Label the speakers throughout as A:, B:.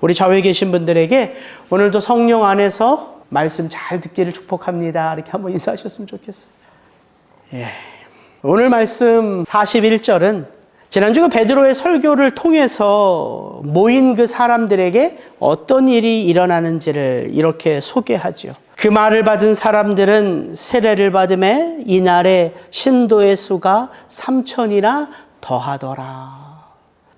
A: 우리 좌우에 계신 분들에게 오늘도 성령 안에서 말씀 잘 듣기를 축복합니다. 이렇게 한번 인사하셨으면 좋겠어요. 예. 오늘 말씀 41절은 지난주 그 베드로의 설교를 통해서 모인 그 사람들에게 어떤 일이 일어나는지를 이렇게 소개하죠. 그 말을 받은 사람들은 세례를 받음에 이날에 신도의 수가 3,000이나 더하더라.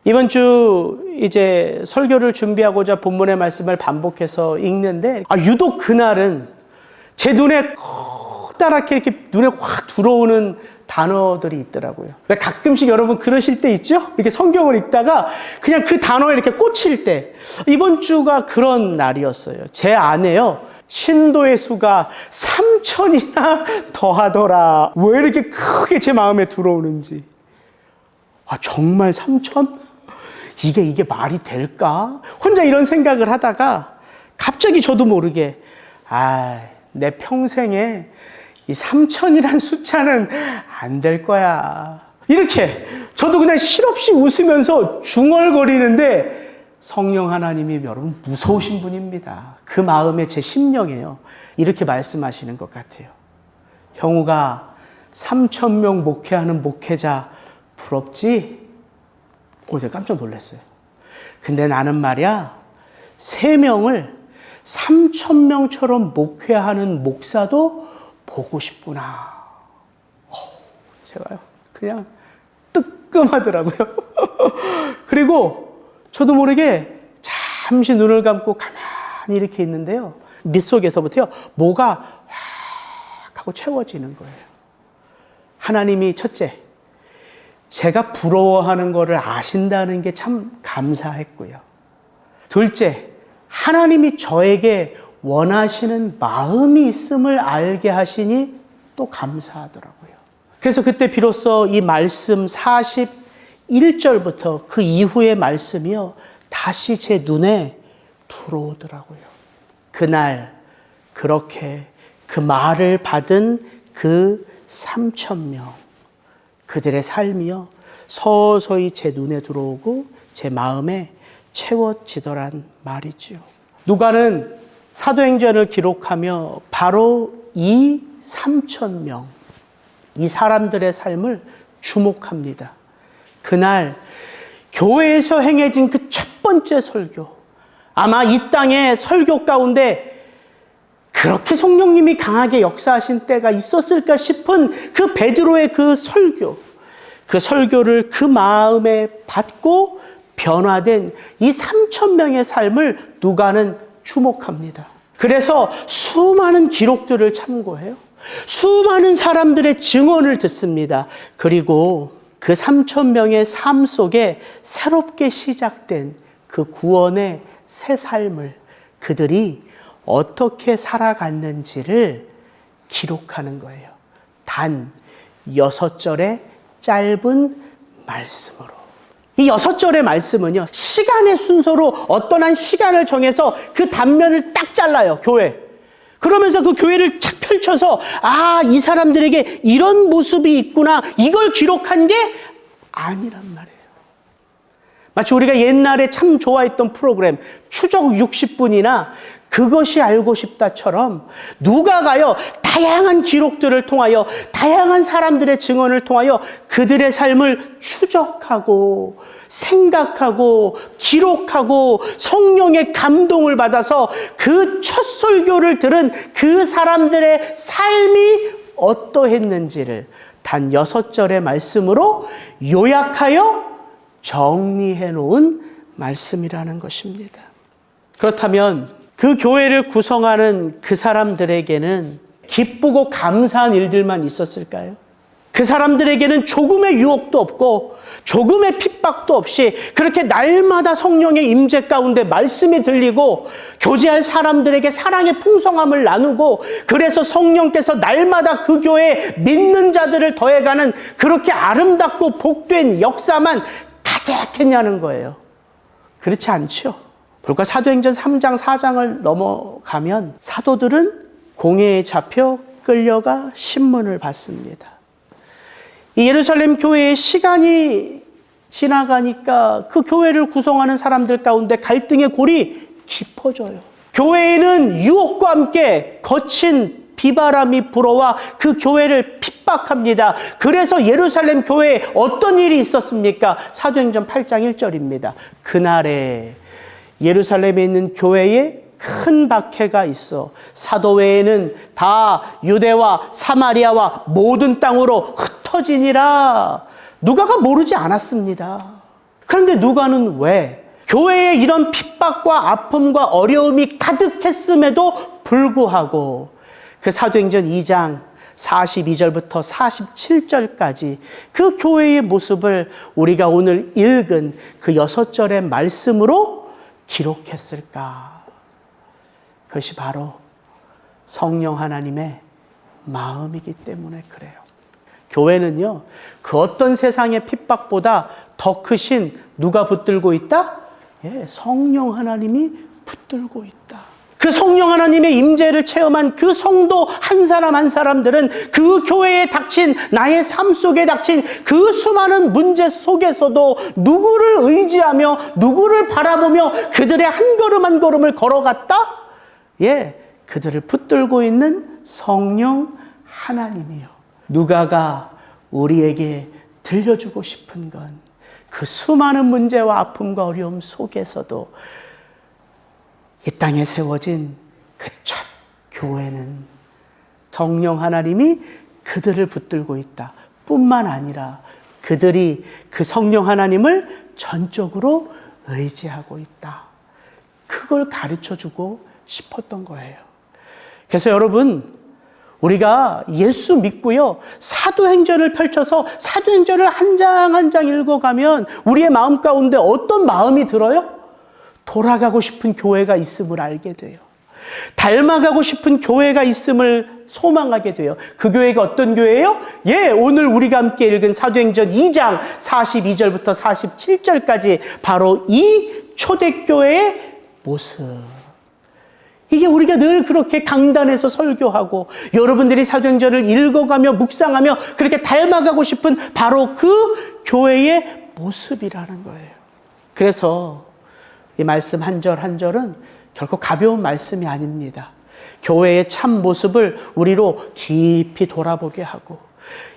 A: 이번 주 이제 설교를 준비하고자 본문의 말씀을 반복해서 읽는데 유독 그날은 제 눈에 커다랗게 이렇게 눈에 확 들어오는 단어들이 있더라고요. 가끔씩 여러분 그러실 때 있죠? 이렇게 성경을 읽다가 그냥 그 단어에 이렇게 꽂힐 때 이번 주가 그런 날이었어요. 제 안에요. 신도의 수가 3,000이나 더하더라. 왜 이렇게 크게 제 마음에 들어오는지. 정말 3,000? 이게 말이 될까? 혼자 이런 생각을 하다가 갑자기 저도 모르게 내 평생에 이 3,000이란 숫자는 안 될 거야. 이렇게 저도 그냥 실없이 웃으면서 중얼거리는데 성령 하나님이 여러분 무서우신 분입니다. 그 마음에 제 심령이에요. 이렇게 말씀하시는 것 같아요. 형우가 3,000명 목회하는 목회자 부럽지? 제가 깜짝 놀랐어요. 근데 나는 말이야 3명을 3,000명처럼 목회하는 목사도 보고 싶구나. 제가요 그냥 뜨끔하더라고요. 그리고 저도 모르게 잠시 눈을 감고 가만히 이렇게 있는데요. 밑속에서부터요 뭐가 확 하고 채워지는 거예요. 하나님이 첫째, 제가 부러워하는 거를 아신다는 게 참 감사했고요. 둘째, 하나님이 저에게 원하시는 마음이 있음을 알게 하시니 또 감사하더라고요. 그래서 그때 비로소 이 말씀 41절부터 그 이후의 말씀이요 다시 제 눈에 들어오더라고요. 그날 그렇게 그 말을 받은 그 3,000명 그들의 삶이요 서서히 제 눈에 들어오고 제 마음에 채워지더란 말이죠. 누가는 사도행전을 기록하며 바로 이 3,000명 이 사람들의 삶을 주목합니다. 그날 교회에서 행해진 그 첫 번째 설교, 아마 이 땅의 설교 가운데 그렇게 성령님이 강하게 역사하신 때가 있었을까 싶은 그 베드로의 그 설교를 그 마음에 받고 변화된 이 3,000명의 삶을 누가는 주목합니다. 그래서 수많은 기록들을 참고해요. 수많은 사람들의 증언을 듣습니다. 그리고 그 3,000명의 삶 속에 새롭게 시작된 그 구원의 새 삶을 그들이 어떻게 살아갔는지를 기록하는 거예요. 단 6절의 짧은 말씀으로. 이 6절의 말씀은요, 시간의 순서로 어떤 한 시간을 정해서 그 단면을 딱 잘라요, 교회. 그러면서 그 교회를 착 펼쳐서, 이 사람들에게 이런 모습이 있구나, 이걸 기록한 게 아니란 말이에요. 마치 우리가 옛날에 참 좋아했던 프로그램, 추적 60분이나 그것이 알고 싶다처럼 누가가요, 다양한 기록들을 통하여 다양한 사람들의 증언을 통하여 그들의 삶을 추적하고 생각하고 기록하고 성령의 감동을 받아서 그 첫 설교를 들은 그 사람들의 삶이 어떠했는지를 단 6절의 말씀으로 요약하여 정리해 놓은 말씀이라는 것입니다. 그렇다면 그 교회를 구성하는 그 사람들에게는 기쁘고 감사한 일들만 있었을까요? 그 사람들에게는 조금의 유혹도 없고 조금의 핍박도 없이 그렇게 날마다 성령의 임재 가운데 말씀이 들리고 교제할 사람들에게 사랑의 풍성함을 나누고 그래서 성령께서 날마다 그 교회에 믿는 자들을 더해가는 그렇게 아름답고 복된 역사만 가득했냐는 거예요. 그렇지 않죠. 불과 사도행전 3장 4장을 넘어가면 사도들은 공회에 잡혀 끌려가 신문을 받습니다. 이 예루살렘 교회의 시간이 지나가니까 그 교회를 구성하는 사람들 가운데 갈등의 골이 깊어져요. 교회에는 유혹과 함께 거친 비바람이 불어와 그 교회를 핍박합니다. 그래서 예루살렘 교회에 어떤 일이 있었습니까? 사도행전 8장 1절입니다. 그날에 예루살렘에 있는 교회에 큰 박해가 있어 사도 외에는 다 유대와 사마리아와 모든 땅으로 흩어지니라. 누가가 모르지 않았습니다. 그런데 누가는 왜 교회에 이런 핍박과 아픔과 어려움이 가득했음에도 불구하고 그 사도행전 2장 42절부터 47절까지 그 교회의 모습을 우리가 오늘 읽은 그 6절의 말씀으로 기록했을까? 그것이 바로 성령 하나님의 마음이기 때문에 그래요. 교회는요, 그 어떤 세상의 핍박보다 더 크신 누가 붙들고 있다? 성령 하나님이 붙들고 있다. 그 성령 하나님의 임재를 체험한 그 성도 한 사람 한 사람들은 그 교회에 닥친, 나의 삶 속에 닥친 그 수많은 문제 속에서도 누구를 의지하며 누구를 바라보며 그들의 한 걸음 한 걸음을 걸어갔다? 그들을 붙들고 있는 성령 하나님이요. 누가가 우리에게 들려주고 싶은 건 그 수많은 문제와 아픔과 어려움 속에서도 이 땅에 세워진 그 첫 교회는 성령 하나님이 그들을 붙들고 있다. 뿐만 아니라 그들이 그 성령 하나님을 전적으로 의지하고 있다. 그걸 가르쳐주고 싶었던 거예요. 그래서 여러분, 우리가 예수 믿고요, 사도행전을 펼쳐서 사도행전을 한 장 한 장 읽어가면 우리의 마음 가운데 어떤 마음이 들어요? 돌아가고 싶은 교회가 있음을 알게 돼요. 닮아가고 싶은 교회가 있음을 소망하게 돼요. 그 교회가 어떤 교회예요? 오늘 우리가 함께 읽은 사도행전 2장 42절부터 47절까지 바로 이 초대교회의 모습. 이게 우리가 늘 그렇게 강단에서 설교하고 여러분들이 사도행전을 읽어가며 묵상하며 그렇게 닮아가고 싶은 바로 그 교회의 모습이라는 거예요. 그래서 이 말씀 한 절 한 절은 결코 가벼운 말씀이 아닙니다. 교회의 참 모습을 우리로 깊이 돌아보게 하고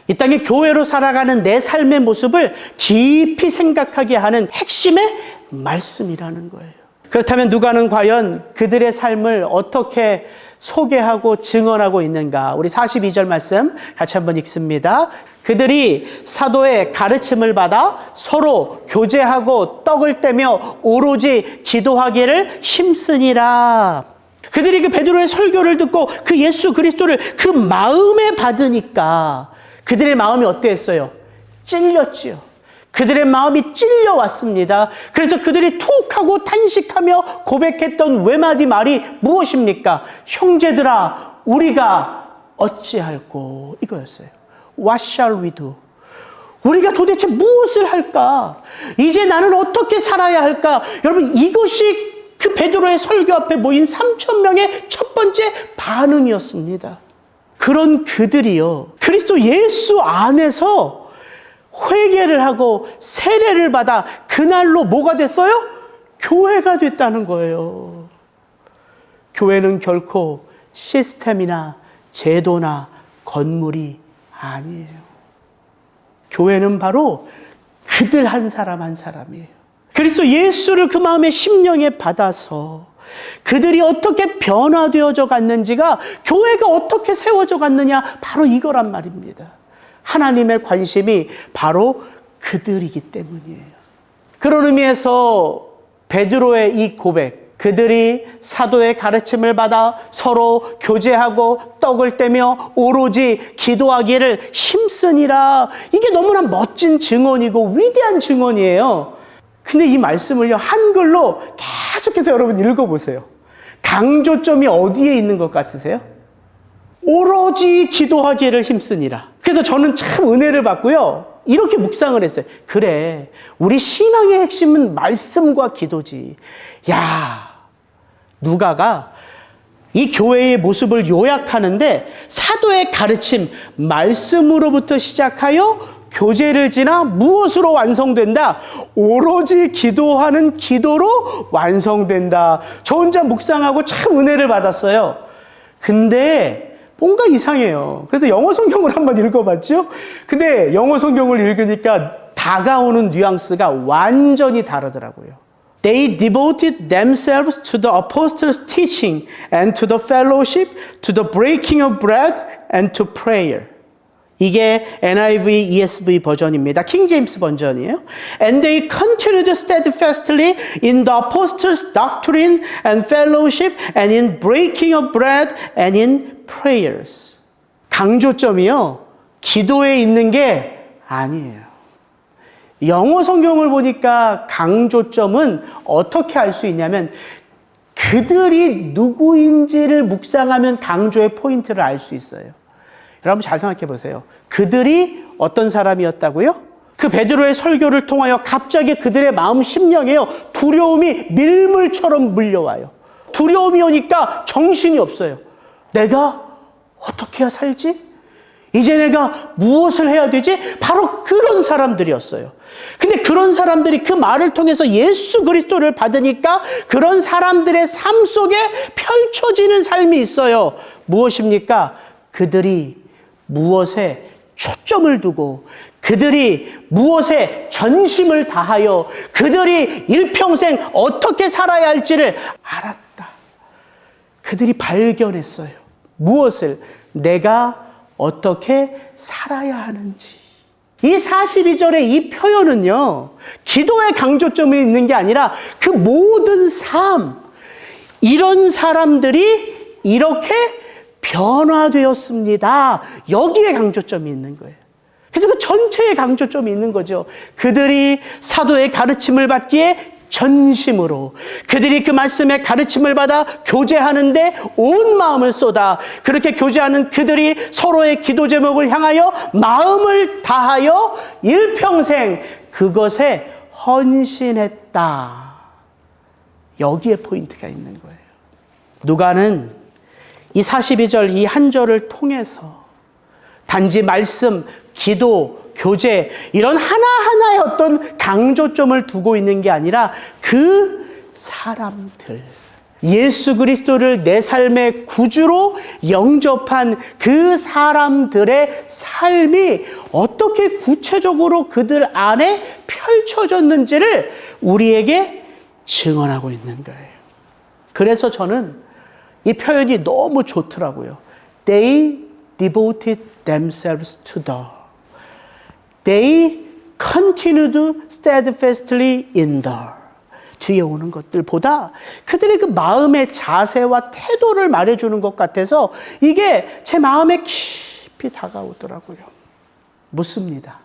A: 이 땅에 교회로 살아가는 내 삶의 모습을 깊이 생각하게 하는 핵심의 말씀이라는 거예요. 그렇다면 누가는 과연 그들의 삶을 어떻게 소개하고 증언하고 있는가? 우리 42절 말씀 같이 한번 읽습니다. 그들이 사도의 가르침을 받아 서로 교제하고 떡을 떼며 오로지 기도하기를 힘쓰니라. 그들이 그 베드로의 설교를 듣고 그 예수 그리스도를 그 마음에 받으니까 그들의 마음이 어땠어요? 찔렸지요. 그들의 마음이 찔려왔습니다. 그래서 그들이 툭 하고 탄식하며 고백했던 외마디 말이 무엇입니까? 형제들아, 우리가 어찌할꼬? 이거였어요. What shall we do? 우리가 도대체 무엇을 할까? 이제 나는 어떻게 살아야 할까? 여러분, 이것이 그 베드로의 설교 앞에 모인 3,000명의 첫 번째 반응이었습니다. 그런 그들이요, 그리스도 예수 안에서 회개를 하고 세례를 받아 그날로 뭐가 됐어요? 교회가 됐다는 거예요. 교회는 결코 시스템이나 제도나 건물이 아니에요. 교회는 바로 그들 한 사람 한 사람이에요. 그리스도 예수를 그 마음의 심령에 받아서 그들이 어떻게 변화되어져 갔는지가, 교회가 어떻게 세워져 갔느냐, 바로 이거란 말입니다. 하나님의 관심이 바로 그들이기 때문이에요. 그런 의미에서 베드로의 이 고백, 그들이 사도의 가르침을 받아 서로 교제하고 떡을 떼며 오로지 기도하기를 힘쓰니라. 이게 너무나 멋진 증언이고 위대한 증언이에요. 근데 이 말씀을요, 한글로 계속해서 여러분 읽어보세요. 강조점이 어디에 있는 것 같으세요? 오로지 기도하기를 힘쓰니라. 그래서 저는 참 은혜를 받고요, 이렇게 묵상을 했어요. 그래, 우리 신앙의 핵심은 말씀과 기도지. 야, 누가가 이 교회의 모습을 요약하는데 사도의 가르침, 말씀으로부터 시작하여 교제를 지나 무엇으로 완성된다? 오로지 기도하는 기도로 완성된다. 저 혼자 묵상하고 참 은혜를 받았어요. 근데 뭔가 이상해요. 그래서 영어 성경을 한번 읽어봤죠? 근데 영어 성경을 읽으니까 다가오는 뉘앙스가 완전히 다르더라고요. They devoted themselves to the apostles' teaching and to the fellowship, to the breaking of bread and to prayer. 이게 NIV, ESV 버전입니다. 킹 제임스 버전이에요. And they continued steadfastly in the apostles' doctrine and fellowship and in breaking of bread and in prayers. 강조점이요. 기도에 있는 게 아니에요. 영어 성경을 보니까 강조점은 어떻게 알 수 있냐면 그들이 누구인지를 묵상하면 강조의 포인트를 알 수 있어요. 여러분 잘 생각해 보세요. 그들이 어떤 사람이었다고요? 그 베드로의 설교를 통하여 갑자기 그들의 마음 심령에요. 두려움이 밀물처럼 물려와요. 두려움이 오니까 정신이 없어요. 내가 어떻게 해야 살지? 이제 내가 무엇을 해야 되지? 바로 그런 사람들이었어요. 근데 그런 사람들이 그 말을 통해서 예수 그리스도를 받으니까 그런 사람들의 삶 속에 펼쳐지는 삶이 있어요. 무엇입니까? 그들이 무엇에 초점을 두고 그들이 무엇에 전심을 다하여 그들이 일평생 어떻게 살아야 할지를 알았다. 그들이 발견했어요. 무엇을? 내가 어떻게 살아야 하는지. 이 42절의 이 표현은요, 기도의 강조점이 있는 게 아니라 그 모든 삶, 이런 사람들이 이렇게 변화되었습니다. 여기에 강조점이 있는 거예요. 그래서 그 전체에 강조점이 있는 거죠. 그들이 사도의 가르침을 받기에 전심으로, 그들이 그 말씀의 가르침을 받아 교제하는데 온 마음을 쏟아, 그렇게 교제하는 그들이 서로의 기도 제목을 향하여 마음을 다하여 일평생 그것에 헌신했다. 여기에 포인트가 있는 거예요. 누가는 이 42절 이 한 절을 통해서 단지 말씀, 기도, 교제 이런 하나하나의 어떤 강조점을 두고 있는 게 아니라 그 사람들, 예수 그리스도를 내 삶의 구주로 영접한 그 사람들의 삶이 어떻게 구체적으로 그들 안에 펼쳐졌는지를 우리에게 증언하고 있는 거예요. 그래서 저는 이 표현이 너무 좋더라고요. They devoted themselves to the. They continued steadfastly in the. 뒤에 오는 것들보다 그들의 그 마음의 자세와 태도를 말해주는 것 같아서 이게 제 마음에 깊이 다가오더라고요. 묻습니다.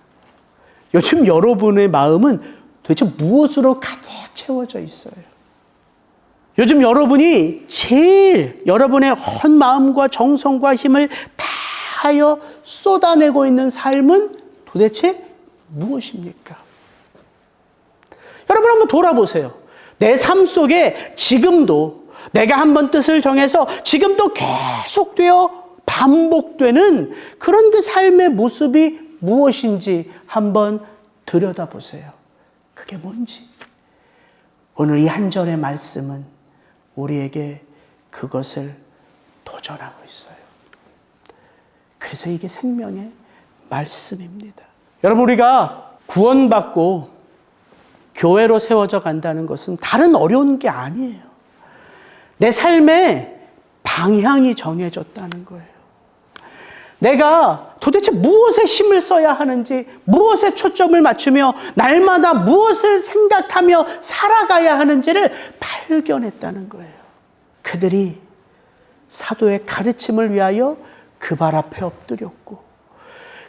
A: 요즘 여러분의 마음은 도대체 무엇으로 가득 채워져 있어요? 요즘 여러분이 제일 여러분의 헌 마음과 정성과 힘을 다하여 쏟아내고 있는 삶은 도대체 무엇입니까? 여러분 한번 돌아보세요. 내 삶 속에 지금도 내가 한번 뜻을 정해서 지금도 계속되어 반복되는 그런 그 삶의 모습이 무엇인지 한번 들여다보세요. 그게 뭔지. 오늘 이 한 절의 말씀은 우리에게 그것을 도전하고 있어요. 그래서 이게 생명의 말씀입니다. 여러분, 우리가 구원받고 교회로 세워져 간다는 것은 다른 어려운 게 아니에요. 내 삶의 방향이 정해졌다는 거예요. 내가 도대체 무엇에 힘을 써야 하는지, 무엇에 초점을 맞추며 날마다 무엇을 생각하며 살아가야 하는지를 발견했다는 거예요. 그들이 사도의 가르침을 위하여 그 발 앞에 엎드렸고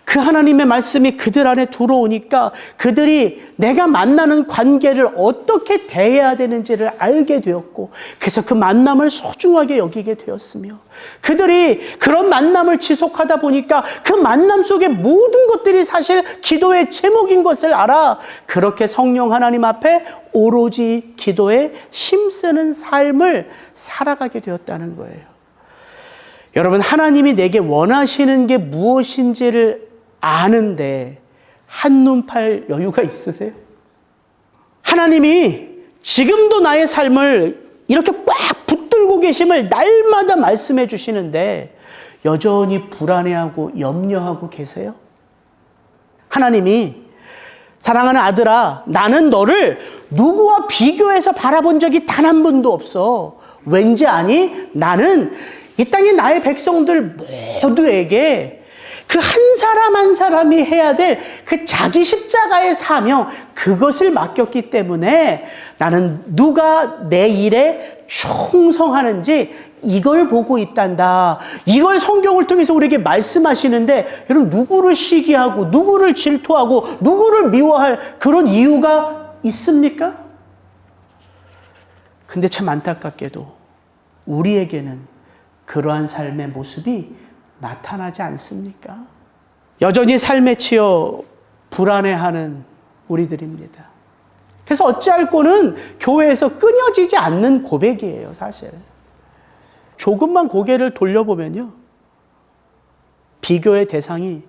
A: 그 하나님의 말씀이 그들 안에 들어오니까 그들이 내가 만나는 관계를 어떻게 대해야 되는지를 알게 되었고 그래서 그 만남을 소중하게 여기게 되었으며 그들이 그런 만남을 지속하다 보니까 그 만남 속의 모든 것들이 사실 기도의 제목인 것을 알아 그렇게 성령 하나님 앞에 오로지 기도에 힘쓰는 삶을 살아가게 되었다는 거예요. 여러분, 하나님이 내게 원하시는 게 무엇인지를 아는데 한눈 팔 여유가 있으세요? 하나님이 지금도 나의 삶을 이렇게 꽉 붙들고 계심을 날마다 말씀해 주시는데 여전히 불안해하고 염려하고 계세요? 하나님이 사랑하는 아들아, 나는 너를 누구와 비교해서 바라본 적이 단 한 번도 없어. 왠지 아니? 나는 이 땅의 나의 백성들 모두에게 그 한 사람 한 사람이 해야 될 그 자기 십자가의 사명, 그것을 맡겼기 때문에 나는 누가 내 일에 충성하는지 이걸 보고 있단다. 이걸 성경을 통해서 우리에게 말씀하시는데, 여러분, 누구를 시기하고 누구를 질투하고 누구를 미워할 그런 이유가 있습니까? 근데 참 안타깝게도 우리에게는 그러한 삶의 모습이 나타나지 않습니까? 여전히 삶에 치여 불안해하는 우리들입니다. 그래서 어찌할꼬는 교회에서 끊어지지 않는 고백이에요, 사실. 조금만 고개를 돌려보면요, 비교의 대상이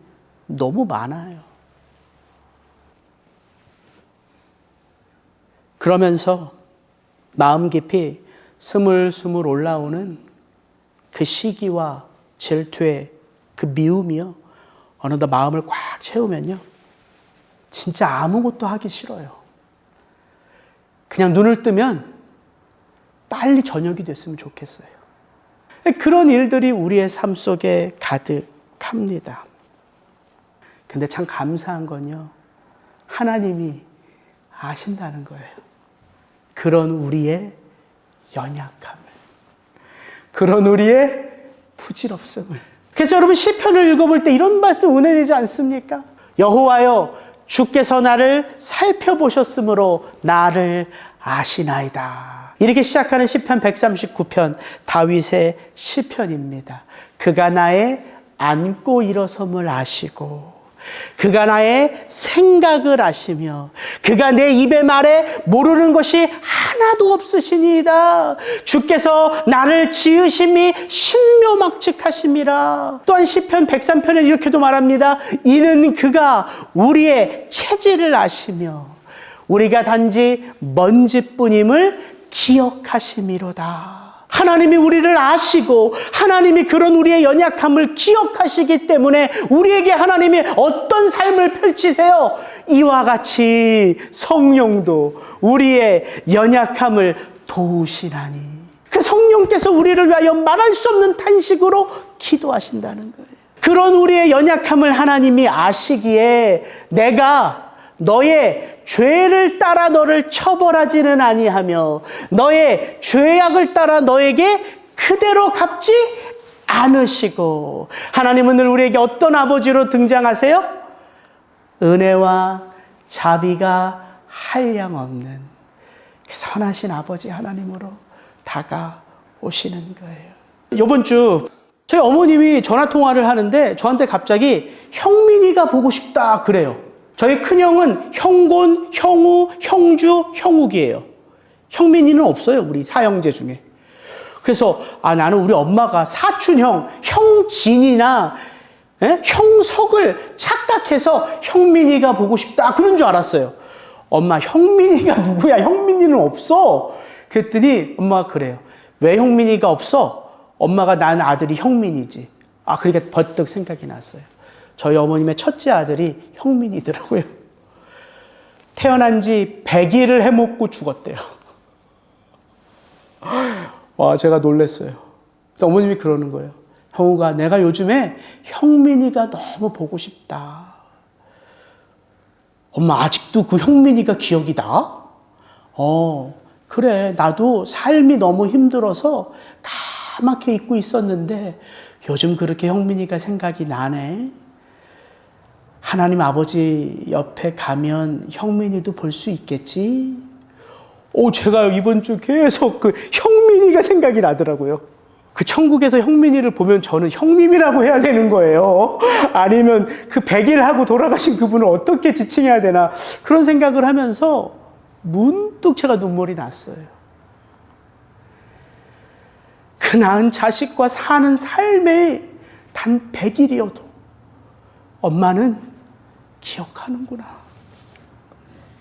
A: 너무 많아요. 그러면서 마음 깊이 스물스물 올라오는 그 시기와 질투의 그 미움이요, 어느덧 마음을 꽉 채우면요, 진짜 아무것도 하기 싫어요. 그냥 눈을 뜨면 빨리 저녁이 됐으면 좋겠어요. 그런 일들이 우리의 삶 속에 가득합니다. 근데 참 감사한 건요, 하나님이 아신다는 거예요. 그런 우리의 연약함을, 그런 우리의 부질없음을. 그래서 여러분, 시편을 읽어볼 때 이런 말씀 은혜되지 않습니까? 여호와여, 주께서 나를 살펴보셨으므로 나를 아시나이다. 이렇게 시작하는 시편 139편, 다윗의 시편입니다. 그가 나의 앉고 일어섬을 아시고, 그가 나의 생각을 아시며, 그가 내 입의 말에 모르는 것이 하나도 없으시니이다. 주께서 나를 지으심이 신묘막측하심이라. 또한 시편 103편에 이렇게도 말합니다. 이는 그가 우리의 체질을 아시며 우리가 단지 먼지뿐임을 기억하심이로다. 하나님이 우리를 아시고 하나님이 그런 우리의 연약함을 기억하시기 때문에 우리에게 하나님이 어떤 삶을 펼치세요? 이와 같이 성령도 우리의 연약함을 도우시나니, 그 성령께서 우리를 위하여 말할 수 없는 탄식으로 기도하신다는 거예요. 그런 우리의 연약함을 하나님이 아시기에 내가 너의 죄를 따라 너를 처벌하지는 아니하며 너의 죄악을 따라 너에게 그대로 갚지 않으시고, 하나님은 늘 우리에게 어떤 아버지로 등장하세요? 은혜와 자비가 한량없는 선하신 아버지 하나님으로 다가오시는 거예요. 이번 주 저희 어머님이 전화통화를 하는데 저한테 갑자기 형민이가 보고 싶다 그래요. 저희 큰형은 형곤, 형우, 형주, 형욱이에요. 형민이는 없어요, 우리 사형제 중에. 그래서 나는 우리 엄마가 사촌형, 형진이나 형석을 착각해서 형민이가 보고 싶다 그런 줄 알았어요. 엄마, 형민이가 누구야? 형민이는 없어. 그랬더니 엄마가 그래요. 왜 형민이가 없어? 엄마가 난 아들이 형민이지. 그러니까 버뜩 생각이 났어요. 저희 어머님의 첫째 아들이 형민이더라고요. 태어난 지 100일을 해먹고 죽었대요. 와, 제가 놀랐어요. 어머님이 그러는 거예요. 형우가, 내가 요즘에 형민이가 너무 보고 싶다. 엄마, 아직도 그 형민이가 기억이 나? 그래, 나도 삶이 너무 힘들어서 까맣게 잊고 있었는데 요즘 그렇게 형민이가 생각이 나네. 하나님 아버지 옆에 가면 형민이도 볼 수 있겠지? 제가 이번 주 계속 그 형민이가 생각이 나더라고요. 그 천국에서 형민이를 보면 저는 형님이라고 해야 되는 거예요. 아니면 그 100일 하고 돌아가신 그분을 어떻게 지칭해야 되나, 그런 생각을 하면서 문득 제가 눈물이 났어요. 그 낳은 자식과 사는 삶에 단 100일이어도 엄마는 기억하는구나.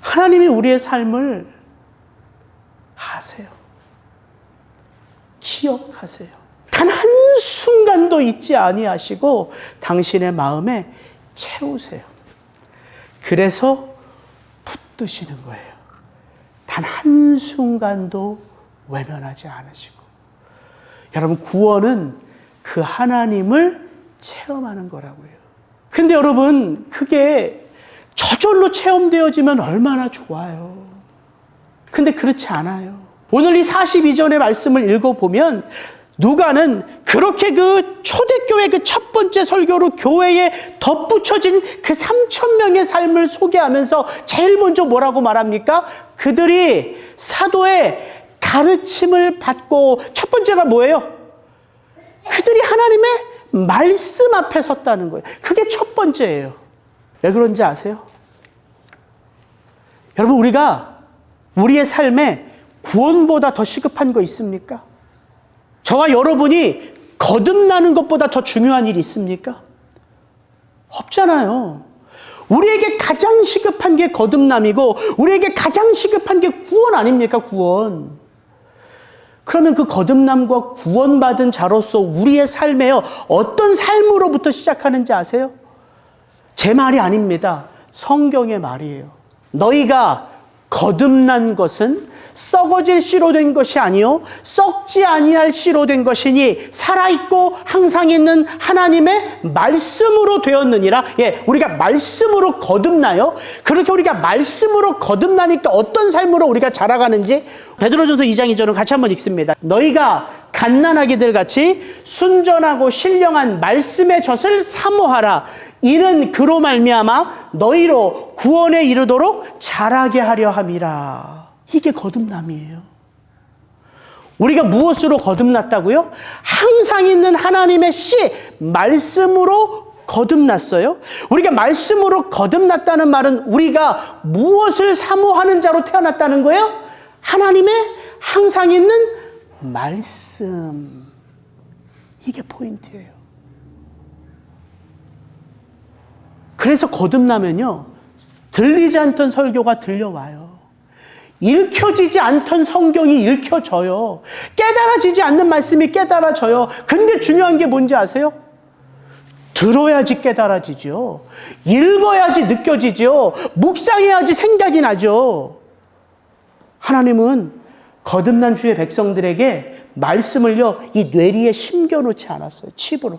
A: 하나님이 우리의 삶을 아세요. 기억하세요. 단 한순간도 잊지 아니하시고 당신의 마음에 채우세요. 그래서 붙드시는 거예요. 단 한순간도 외면하지 않으시고. 여러분, 구원은 그 하나님을 체험하는 거라고요. 근데 여러분, 그게 저절로 체험되어지면 얼마나 좋아요. 근데 그렇지 않아요. 오늘 이 42절의 말씀을 읽어보면 누가는 그렇게 그 초대교회 그 첫 번째 설교로 교회에 덧붙여진 그 3,000명의 삶을 소개하면서 제일 먼저 뭐라고 말합니까? 그들이 사도의 가르침을 받고, 첫 번째가 뭐예요? 그들이 하나님의 말씀 앞에 섰다는 거예요. 그게 첫 번째예요. 왜 그런지 아세요? 여러분, 우리가 우리의 삶에 구원보다 더 시급한 거 있습니까? 저와 여러분이 거듭나는 것보다 더 중요한 일이 있습니까? 없잖아요. 우리에게 가장 시급한 게 거듭남이고 우리에게 가장 시급한 게 구원 아닙니까? 구원. 그러면 그 거듭남과 구원받은 자로서 우리의 삶에요, 어떤 삶으로부터 시작하는지 아세요? 제 말이 아닙니다. 성경의 말이에요. 너희가 거듭난 것은 썩어질 씨로 된 것이 아니요 썩지 아니할 씨로 된 것이니 살아있고 항상 있는 하나님의 말씀으로 되었느니라. 예, 우리가 말씀으로 거듭나요. 그렇게 우리가 말씀으로 거듭나니까 어떤 삶으로 우리가 자라가는지 베드로전서 2장 2절은 같이 한번 읽습니다. 너희가 갓난아기들 같이 순전하고 신령한 말씀의 젖을 사모하라. 이는 그로 말미암아 너희로 구원에 이르도록 자라게 하려 함이라. 이게 거듭남이에요. 우리가 무엇으로 거듭났다고요? 항상 있는 하나님의 씨, 말씀으로 거듭났어요. 우리가 말씀으로 거듭났다는 말은 우리가 무엇을 사모하는 자로 태어났다는 거예요? 하나님의 항상 있는 말씀. 이게 포인트예요. 그래서 거듭나면요, 들리지 않던 설교가 들려와요. 읽혀지지 않던 성경이 읽혀져요. 깨달아지지 않는 말씀이 깨달아져요. 근데 중요한 게 뭔지 아세요? 들어야지 깨달아지죠. 읽어야지 느껴지죠. 묵상해야지 생각이 나죠. 하나님은 거듭난 주의 백성들에게 말씀을요, 이 뇌리에 심겨놓지 않았어요. 칩으로.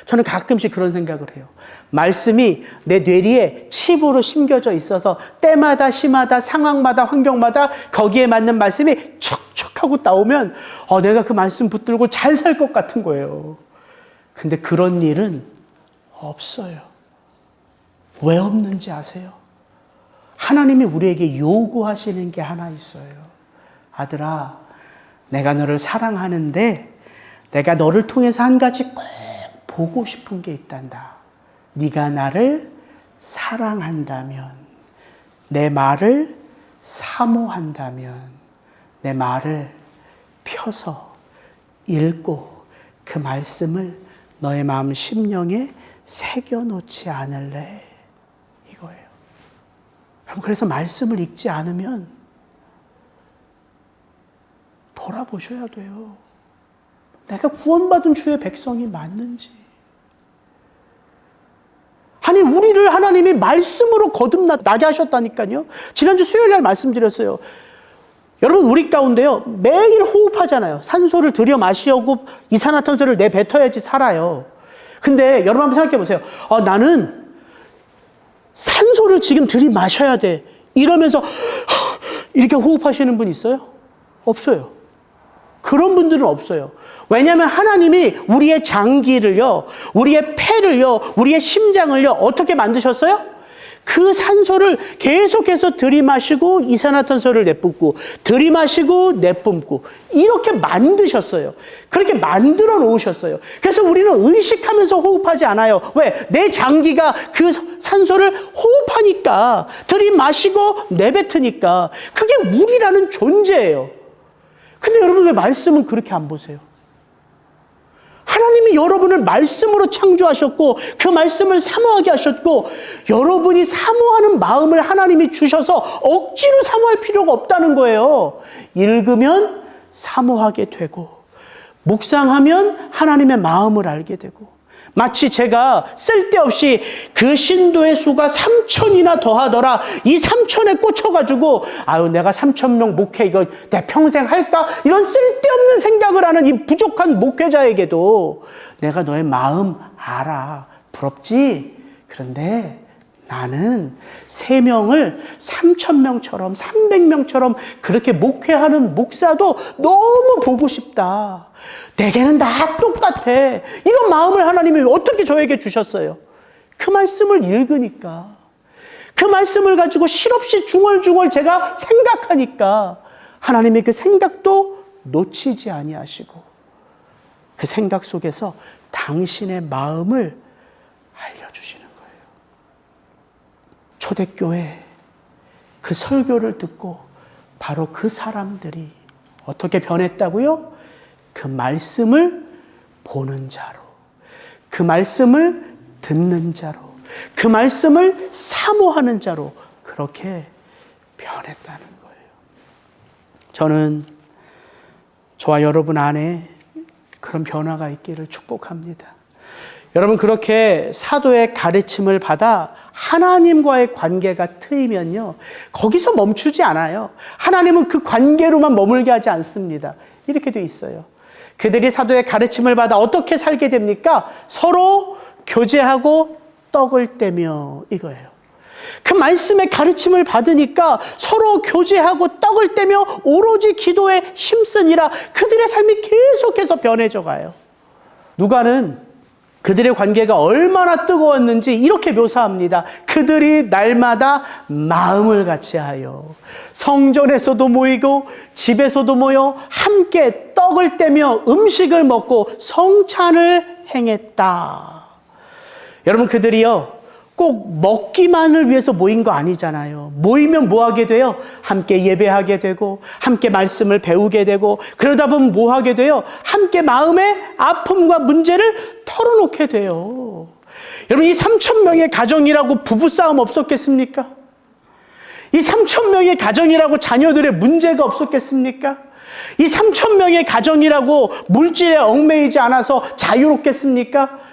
A: 저는 가끔씩 그런 생각을 해요. 말씀이 내 뇌리에 칩으로 심겨져 있어서 때마다 시마다 상황마다 환경마다 거기에 맞는 말씀이 척척하고 나오면 내가 그 말씀 붙들고 잘 살 것 같은 거예요. 근데 그런 일은 없어요. 왜 없는지 아세요? 하나님이 우리에게 요구하시는 게 하나 있어요. 아들아, 내가 너를 사랑하는데 내가 너를 통해서 한 가지 꼭 보고 싶은 게 있단다. 네가 나를 사랑한다면, 내 말을 사모한다면, 내 말을 펴서 읽고 그 말씀을 너의 마음 심령에 새겨놓지 않을래? 이거예요. 그래서 말씀을 읽지 않으면 돌아보셔야 돼요. 내가 구원받은 주의 백성이 맞는지. 아니, 우리를 하나님이 말씀으로 거듭나게 하셨다니까요. 지난주 수요일날 말씀드렸어요. 여러분, 우리 가운데요, 매일 호흡하잖아요. 산소를 들여 마시고 이산화탄소를 내뱉어야지 살아요. 근데 여러분 한번 생각해 보세요. 나는 산소를 지금 들이마셔야 돼. 이러면서 이렇게 호흡하시는 분 있어요? 없어요. 그런 분들은 없어요. 왜냐하면 하나님이 우리의 장기를요, 우리의 폐를요, 우리의 심장을요, 어떻게 만드셨어요? 그 산소를 계속해서 들이마시고 이산화탄소를 내뿜고 들이마시고 내뿜고 이렇게 만드셨어요. 그렇게 만들어 놓으셨어요. 그래서 우리는 의식하면서 호흡하지 않아요. 왜? 내 장기가 그 산소를 호흡하니까, 들이마시고 내뱉으니까. 그게 우리라는 존재예요. 근데 여러분, 왜 말씀은 그렇게 안 보세요? 하나님이 여러분을 말씀으로 창조하셨고 그 말씀을 사모하게 하셨고 여러분이 사모하는 마음을 하나님이 주셔서 억지로 사모할 필요가 없다는 거예요. 읽으면 사모하게 되고 묵상하면 하나님의 마음을 알게 되고 마치 제가 쓸데없이 그 신도의 수가 3,000이나 더하더라. 이 3,000에 꽂혀가지고 아유 내가 3,000명 목회 이거 내 평생 할까? 이런 쓸데없는 생각을 하는 이 부족한 목회자에게도 내가 너의 마음 알아. 부럽지? 그런데 나는 3명을 3,000명처럼 300명처럼 그렇게 목회하는 목사도 너무 보고 싶다. 내게는 다 똑같아. 이런 마음을 하나님이 어떻게 저에게 주셨어요? 그 말씀을 읽으니까. 그 말씀을 가지고 실없이 중얼중얼 제가 생각하니까 하나님의 그 생각도 놓치지 아니하시고 그 생각 속에서 당신의 마음을 알려주시는 거예요. 초대교회 그 설교를 듣고 바로 그 사람들이 어떻게 변했다고요? 그 말씀을 보는 자로, 그 말씀을 듣는 자로, 그 말씀을 사모하는 자로 그렇게 변했다는 거예요. 저는 저와 여러분 안에 그런 변화가 있기를 축복합니다. 여러분 그렇게 사도의 가르침을 받아 하나님과의 관계가 트이면요 거기서 멈추지 않아요. 하나님은 그 관계로만 머물게 하지 않습니다. 이렇게 돼 있어요. 그들이 사도의 가르침을 받아 어떻게 살게 됩니까? 서로 교제하고 떡을 떼며 이거예요. 그 말씀의 가르침을 받으니까 서로 교제하고 떡을 떼며 오로지 기도에 힘쓰니라. 그들의 삶이 계속해서 변해져 가요. 누가는 그들의 관계가 얼마나 뜨거웠는지 이렇게 묘사합니다. 그들이 날마다 마음을 같이 하여 성전에서도 모이고 집에서도 모여 함께 떡을 떼며 음식을 먹고 성찬을 행했다. 여러분 그들이요 꼭 먹기만을 위해서 모인 거 아니잖아요. 모이면 뭐 하게 돼요? 함께 예배하게 되고 함께 말씀을 배우게 되고 그러다 보면 뭐 하게 돼요? 함께 마음의 아픔과 문제를 털어놓게 돼요. 여러분 이 3,000명의 가정이라고 부부싸움 없었겠습니까? 이 3,000명의 가정이라고 자녀들의 문제가 없었겠습니까? 이 3,000명의 가정이라고 물질에 얽매이지 않아서 자유롭겠습니까?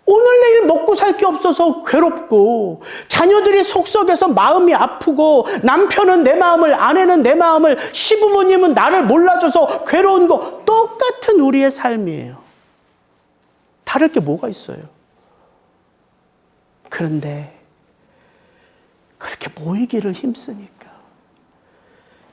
A: 오늘 내일 먹고 살 게 없어서 괴롭고 자녀들이 속썩여서 마음이 아프고 남편은 내 마음을 아내는 내 마음을 시부모님은 나를 몰라줘서 괴로운 거 똑같은 우리의 삶이에요. 다를 게 뭐가 있어요? 그런데 그렇게 모이기를 힘쓰니까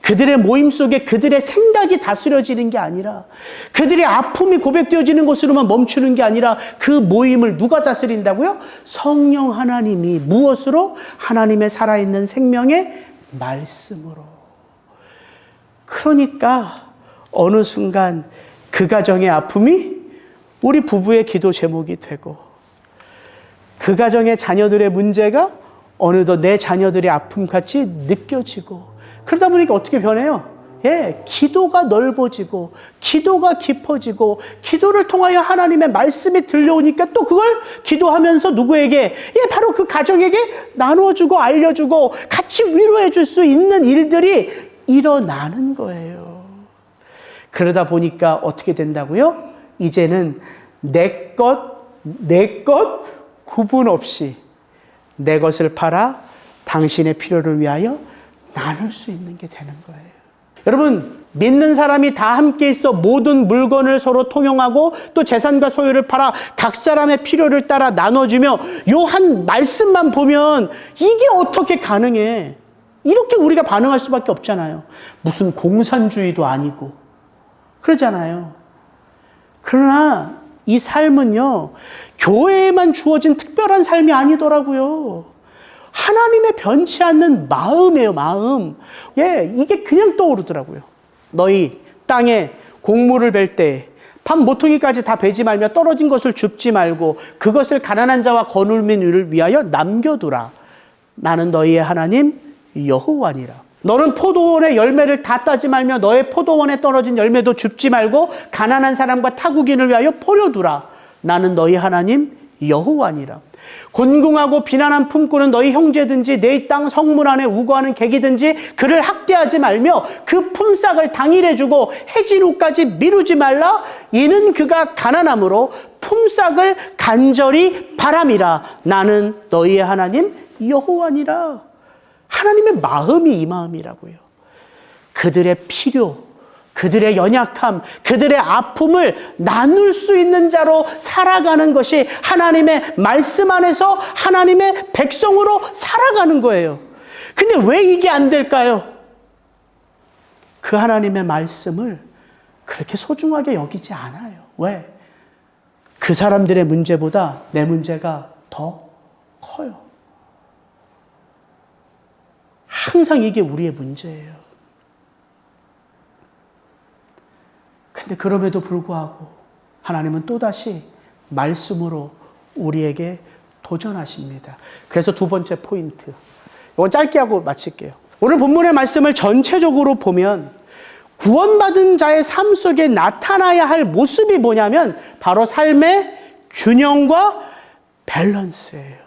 A: 그들의 모임 속에 그들의 생각이 다스려지는 게 아니라 그들의 아픔이 고백되어지는 것으로만 멈추는 게 아니라 그 모임을 누가 다스린다고요? 성령 하나님이 무엇으로? 하나님의 살아있는 생명의 말씀으로. 그러니까 어느 순간 그 가정의 아픔이 우리 부부의 기도 제목이 되고 그 가정의 자녀들의 문제가 어느덧 내 자녀들의 아픔같이 느껴지고 그러다 보니까 어떻게 변해요? 기도가 넓어지고 기도가 깊어지고 기도를 통하여 하나님의 말씀이 들려오니까 또 그걸 기도하면서 누구에게? 바로 그 가정에게 나눠주고 알려주고 같이 위로해 줄 수 있는 일들이 일어나는 거예요. 그러다 보니까 어떻게 된다고요? 이제는 내 것 구분 없이 내 것을 팔아 당신의 필요를 위하여 나눌 수 있는 게 되는 거예요. 여러분 믿는 사람이 다 함께 있어 모든 물건을 서로 통용하고 또 재산과 소유를 팔아 각 사람의 필요를 따라 나눠주며 요 한 말씀만 보면 이게 어떻게 가능해? 이렇게 우리가 반응할 수밖에 없잖아요. 무슨 공산주의도 아니고 그러잖아요. 그러나 이 삶은요 교회에만 주어진 특별한 삶이 아니더라고요. 하나님의 변치 않는 마음이에요, 마음. 이게 그냥 떠오르더라고요. 너희 땅에 곡물을 벨 때 밥 모퉁이까지 다 베지 말며 떨어진 것을 줍지 말고 그것을 가난한 자와 거눌민을 위하여 남겨두라. 나는 너희의 하나님 여호와니라. 너는 포도원의 열매를 다 따지 말며 너의 포도원에 떨어진 열매도 줍지 말고 가난한 사람과 타국인을 위하여 버려두라. 나는 너희 하나님 여호와니라. 곤궁하고 비난한 품꾸는 너희 형제든지 내 땅 성문 안에 우거하는 객이든지 그를 학대하지 말며 그 품삯을 당일에 주고 해질 후까지 미루지 말라. 이는 그가 가난함으로 품삯을 간절히 바람이라. 나는 너희의 하나님 여호와니라. 하나님의 마음이 이 마음이라고요. 그들의 필요, 그들의 연약함, 그들의 아픔을 나눌 수 있는 자로 살아가는 것이 하나님의 말씀 안에서 하나님의 백성으로 살아가는 거예요. 근데 왜 이게 안 될까요? 그 하나님의 말씀을 그렇게 소중하게 여기지 않아요. 왜? 그 사람들의 문제보다 내 문제가 더 커요. 항상 이게 우리의 문제예요. 근데 그럼에도 불구하고 하나님은 또다시 말씀으로 우리에게 도전하십니다. 그래서 두 번째 포인트. 이건 짧게 하고 마칠게요. 오늘 본문의 말씀을 전체적으로 보면 구원받은 자의 삶 속에 나타나야 할 모습이 뭐냐면 바로 삶의 균형과 밸런스예요.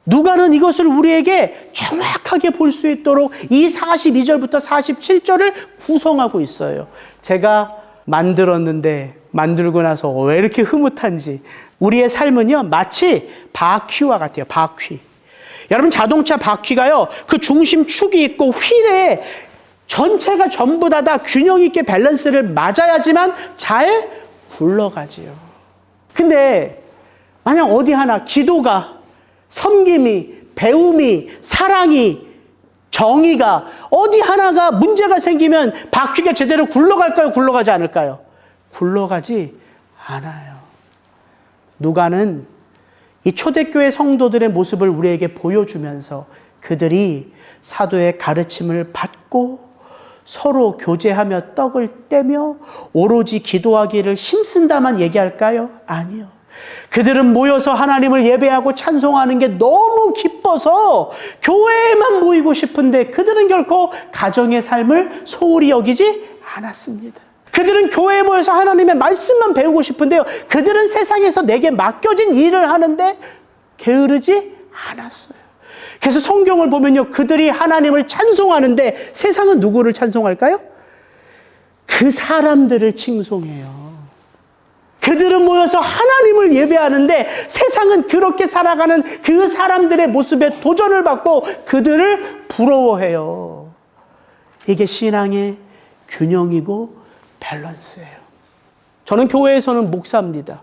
A: 누가는 이것을 우리에게 정확하게 볼 수 있도록 이 42절부터 47절을 구성하고 있어요. 제가 만들었는데 만들고 나서 왜 이렇게 흐뭇한지. 우리의 삶은요 마치 바퀴와 같아요. 바퀴. 여러분 자동차 바퀴가요 그 중심 축이 있고 휠에 전체가 전부 다 균형 있게 밸런스를 맞아야지만 잘 굴러가지요. 근데 만약 어디 하나 기도가, 섬김이, 배움이, 사랑이, 정의가 어디 하나가 문제가 생기면 바퀴가 제대로 굴러갈까요? 굴러가지 않을까요? 굴러가지 않아요. 누가는 이 초대교회 성도들의 모습을 우리에게 보여주면서 그들이 사도의 가르침을 받고 서로 교제하며 떡을 떼며 오로지 기도하기를 힘쓴다만 얘기할까요? 아니요. 그들은 모여서 하나님을 예배하고 찬송하는 게 너무 기뻐서 교회에만 모이고 싶은데 그들은 결코 가정의 삶을 소홀히 여기지 않았습니다. 그들은 교회에 모여서 하나님의 말씀만 배우고 싶은데요. 그들은 세상에서 내게 맡겨진 일을 하는데 게으르지 않았어요. 그래서 성경을 보면요. 그들이 하나님을 찬송하는데 세상은 누구를 찬송할까요? 그 사람들을 칭송해요. 그들은 모여서 하나님을 예배하는데 세상은 그렇게 살아가는 그 사람들의 모습에 도전을 받고 그들을 부러워해요. 이게 신앙의 균형이고 밸런스예요. 저는 교회에서는 목사입니다.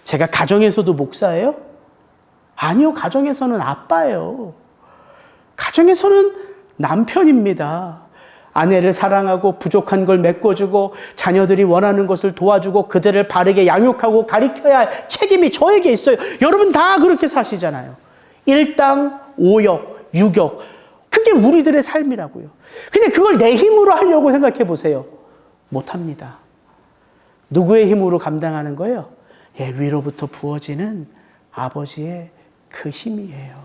A: 제가 가정에서도 목사예요? 아니요. 가정에서는 아빠예요. 가정에서는 남편입니다. 아내를 사랑하고 부족한 걸 메꿔주고 자녀들이 원하는 것을 도와주고 그들을 바르게 양육하고 가르쳐야 할 책임이 저에게 있어요. 여러분 다 그렇게 사시잖아요. 일당 5역, 6역. 그게 우리들의 삶이라고요. 근데 그걸 내 힘으로 하려고 생각해 보세요. 못합니다. 누구의 힘으로 감당하는 거예요? 위로부터 부어지는 아버지의 그 힘이에요.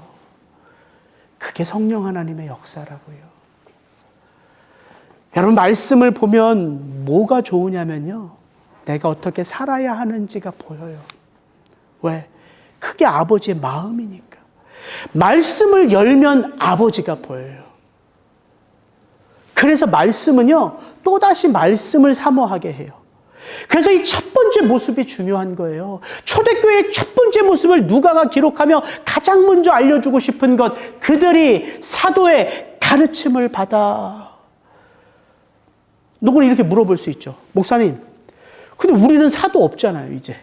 A: 그게 성령 하나님의 역사라고요. 여러분 말씀을 보면 뭐가 좋으냐면요. 내가 어떻게 살아야 하는지가 보여요. 왜? 그게 아버지의 마음이니까. 말씀을 열면 아버지가 보여요. 그래서 말씀은요. 또다시 말씀을 사모하게 해요. 그래서 이 첫 번째 모습이 중요한 거예요. 초대교회의 첫 번째 모습을 누가가 기록하며 가장 먼저 알려주고 싶은 것. 그들이 사도의 가르침을 받아. 누구는 이렇게 물어볼 수 있죠. 목사님, 근데 우리는 사도 없잖아요, 이제.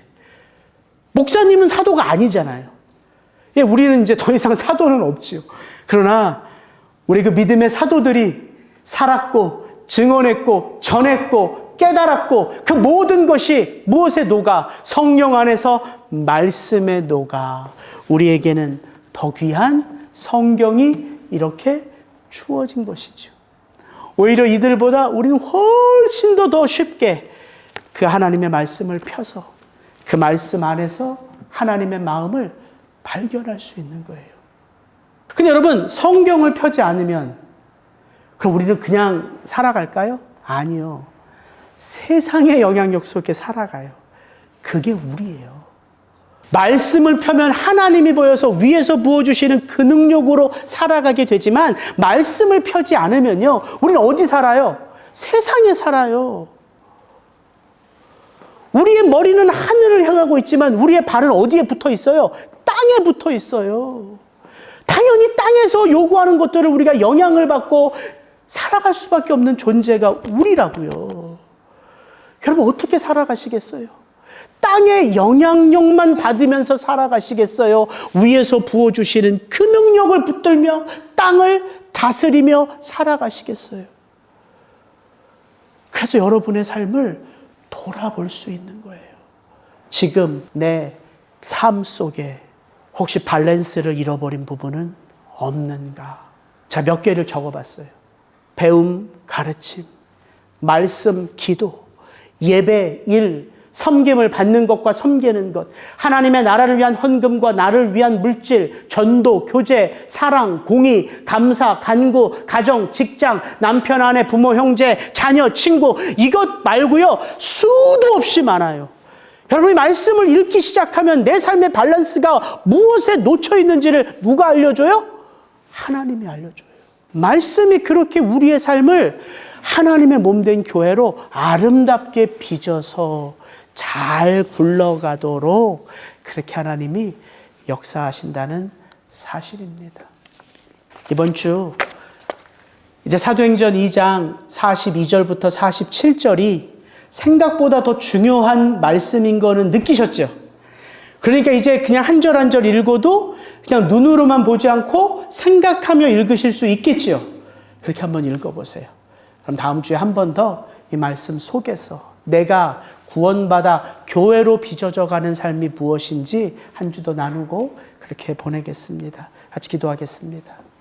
A: 목사님은 사도가 아니잖아요. 우리는 이제 더 이상 사도는 없지요. 그러나 우리 그 믿음의 사도들이 살았고, 증언했고, 전했고, 깨달았고, 그 모든 것이 무엇에 녹아? 성령 안에서 말씀에 녹아. 우리에게는 더 귀한 성경이 이렇게 주어진 것이죠. 오히려 이들보다 우리는 훨씬 더 쉽게 그 하나님의 말씀을 펴서 그 말씀 안에서 하나님의 마음을 발견할 수 있는 거예요. 근데 여러분 성경을 펴지 않으면 그럼 우리는 그냥 살아갈까요? 아니요. 세상의 영향력 속에 살아가요. 그게 우리예요. 말씀을 펴면 하나님이 보여서 위에서 부어주시는 그 능력으로 살아가게 되지만 말씀을 펴지 않으면요, 우리는 어디 살아요? 세상에 살아요. 우리의 머리는 하늘을 향하고 있지만 우리의 발은 어디에 붙어 있어요? 땅에 붙어 있어요. 당연히 땅에서 요구하는 것들을 우리가 영향을 받고 살아갈 수밖에 없는 존재가 우리라고요. 여러분 어떻게 살아가시겠어요? 땅의 영향력만 받으면서 살아가시겠어요? 위에서 부어주시는 그 능력을 붙들며 땅을 다스리며 살아가시겠어요? 그래서 여러분의 삶을 돌아볼 수 있는 거예요. 지금 내 삶 속에 혹시 밸런스를 잃어버린 부분은 없는가? 자, 몇 개를 적어봤어요. 배움, 가르침, 말씀, 기도, 예배, 일, 섬김을 받는 것과 섬기는 것, 하나님의 나라를 위한 헌금과 나를 위한 물질, 전도, 교제, 사랑, 공의, 감사, 간구, 가정, 직장, 남편, 아내, 부모, 형제, 자녀, 친구, 이것 말고요, 수도 없이 많아요. 여러분이 말씀을 읽기 시작하면 내 삶의 밸런스가 무엇에 놓쳐 있는지를 누가 알려줘요? 하나님이 알려줘요. 말씀이 그렇게 우리의 삶을 하나님의 몸된 교회로 아름답게 빚어서 잘 굴러가도록 그렇게 하나님이 역사하신다는 사실입니다. 이번 주 이제 사도행전 2장 42절부터 47절이 생각보다 더 중요한 말씀인 거는 느끼셨죠? 그러니까 이제 그냥 한 절 한 절 읽어도 그냥 눈으로만 보지 않고 생각하며 읽으실 수 있겠죠? 그렇게 한번 읽어보세요. 그럼 다음 주에 한 번 더 이 말씀 속에서 내가 구원받아 교회로 빚어져 가는 삶이 무엇인지 한 주 더 나누고 그렇게 보내겠습니다. 같이 기도하겠습니다.